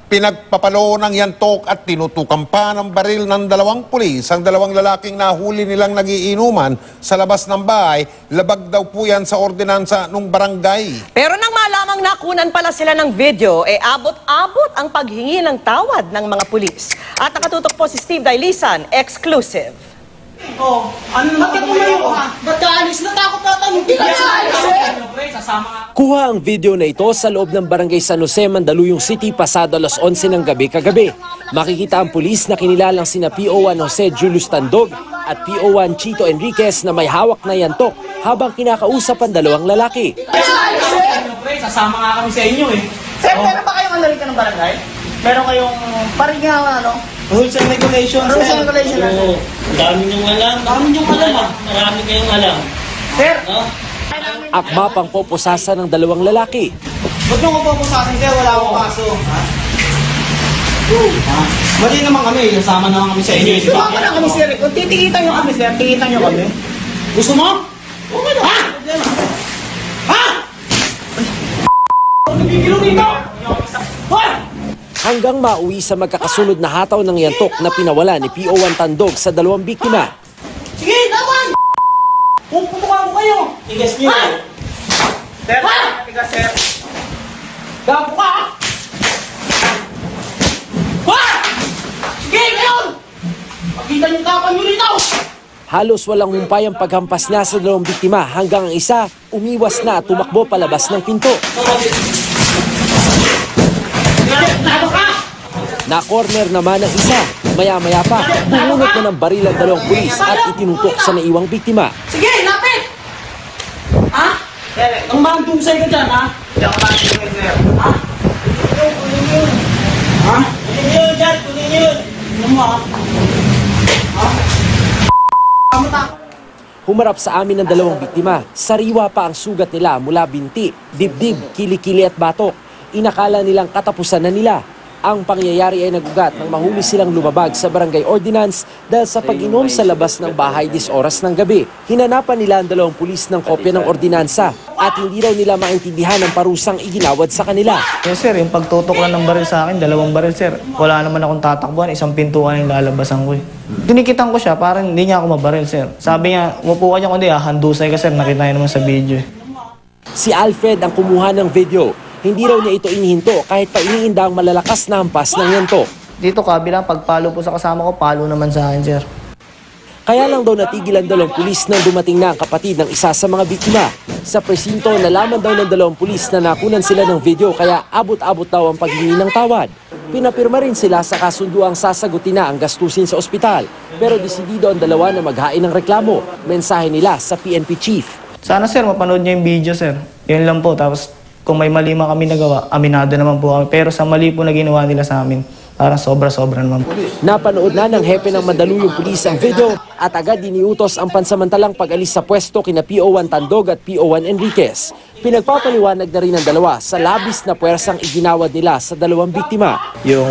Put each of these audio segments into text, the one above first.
Pinagpapalo ng yantok at tinutukan pa ng baril ng dalawang pulis ang dalawang lalaking nahuli nilang nagiinuman sa labas ng bahay. Labag daw po yan sa ordinansa ng barangay. Pero nang malamang nakunan pala sila ng video, abot-abot ang paghingi ng tawad ng mga pulis. At nakatutok po si Steve Dailisan, exclusive. Oh, bakit tumayo ka? Ba't ka alis? Natakot na tayo. Hindi ka Kuha ang video na ito sa loob ng Barangay San Jose, Mandaluyong City, pasado alas 11 ng gabi kagabi. Makikita ang pulis na kinilalang sina PO1 Jose Julius Tandog at PO1 Chito Enriquez na may hawak na yantok habang kinakausap ang dalawang lalaki. Sasama nga kami sa inyo eh. Sir, meron ba kayong analika ng barangay? Meron kayong parang ano? Rules and regulations. Rules and regulations. Oo. Dami niyong alam. Dami niyong alam ah. Marami kayong alam. Sir, Akma pang popusasa ng dalawang lalaki. ba't nyo ko po sa akin kaya wala akong kaso? Ha? Mali naman kami, nasama naman kami sa inyo. Sumama na kami sir. Kung titikitan nyo kami sir, tikitan nyo kami. Gusto mo? Okay na. Ha? Ha? Nagigilo dito! Hoy! Hanggang mauwi sa magkakasunod na hataw ng yantok na pinawala ni PO1 Tandog sa dalawang biktima. Sige, laban! Kung putukan ko kayo! Tigas niyo. Sir, tigas sir. Gago ka! Ha? Sige, ngayon! Pakita niyo kapan nyo rito! Halos walang humpay ang paghampas niya sa dalawang biktima hanggang ang isa umiwas na at tumakbo palabas ng pinto. Lago ka! Na-corner naman ang isa. Maya-maya pa, bumunot na ng baril ang dalawang pulis at itinutok sa naiwang biktima. Sige, lapit! Ha? Sir, ang mandungsay ka dyan, ha? Hindi ako mandungsay, sir. Ha? Kunin yun. Ha? Kunin yun dyan, kunin yun. Ano mo, ha? Ha? Humarap sa amin ng dalawang biktima. Sariwa pa ang sugat nila mula binti, dibdib, kilikili at batok. Inakala nilang katapusan na nila. Ang pangyayari ay nagugat nang mahuli silang lumabag sa barangay ordinance dahil sa pag-inom sa labas ng bahay 10 oras ng gabi. Hinanapan nila ang dalawang pulis ng kopya ng ordinansa at hindi raw nila maintindihan ang parusang iginawad sa kanila. Yes sir, yung pagtutok lang ng baril sa akin, 2 baril sir. Wala naman akong tatakbuhan, 1 pintuan yung lalabasan ko eh. Tinikitan ko siya, parang hindi niya ako mabaril sir. Sabi niya, umupo ka niya kundi handusay ka sir, nakita niya naman sa video eh. Si Alfred ang kumuha ng video. Hindi raw niya ito inihinto kahit pa iniinda ang malalakas na hampas ng yantok. Dito kabilang, pagpalo po sa kasama ko, palo naman sa akin sir. Kaya lang daw natigil ang dalawang pulis nang dumating na ang kapatid ng isa sa mga biktima. Sa presinto, nalaman daw ng dalawang pulis na nakunan sila ng video kaya abot-abot daw ang paghingi ng tawad. Pinapirma rin sila sa kasunduang sasagutin na ang gastusin sa ospital. Pero desidido ang dalawa na maghain ng reklamo. Mensahe nila sa PNP chief. Sana sir, mapanood niya yung video sir. Yun lang po, tapos kung may mali man kami nagawa, aminado naman po kami. Pero sa mali po na ginawa nila sa amin, parang sobra-sobra naman po. Napanood na ng hepe ng Mandaluyong Pulis ang video at agad diniutos ang pansamantalang pag-alis sa pwesto kina PO1 Tandog at PO1 Enriquez. Pinagpapaliwanag na rin ng dalawa sa labis na puwersang iginawad nila sa dalawang biktima. Yung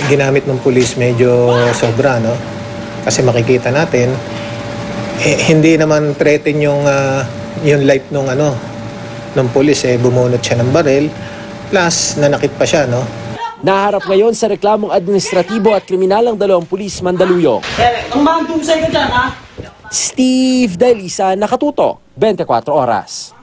ginamit ng pulis medyo sobra, no? Kasi makikita natin, hindi naman threaten yung life ng pulis, bumunot siya ng baril, plus nanakit pa siya, no? Naharap ngayon sa reklamong administratibo at kriminal ang dalawang pulis Mandaluyong. Sir, ang mandungsay ka dyan, ha? Steve Dailisan, nakatutok, 24 oras.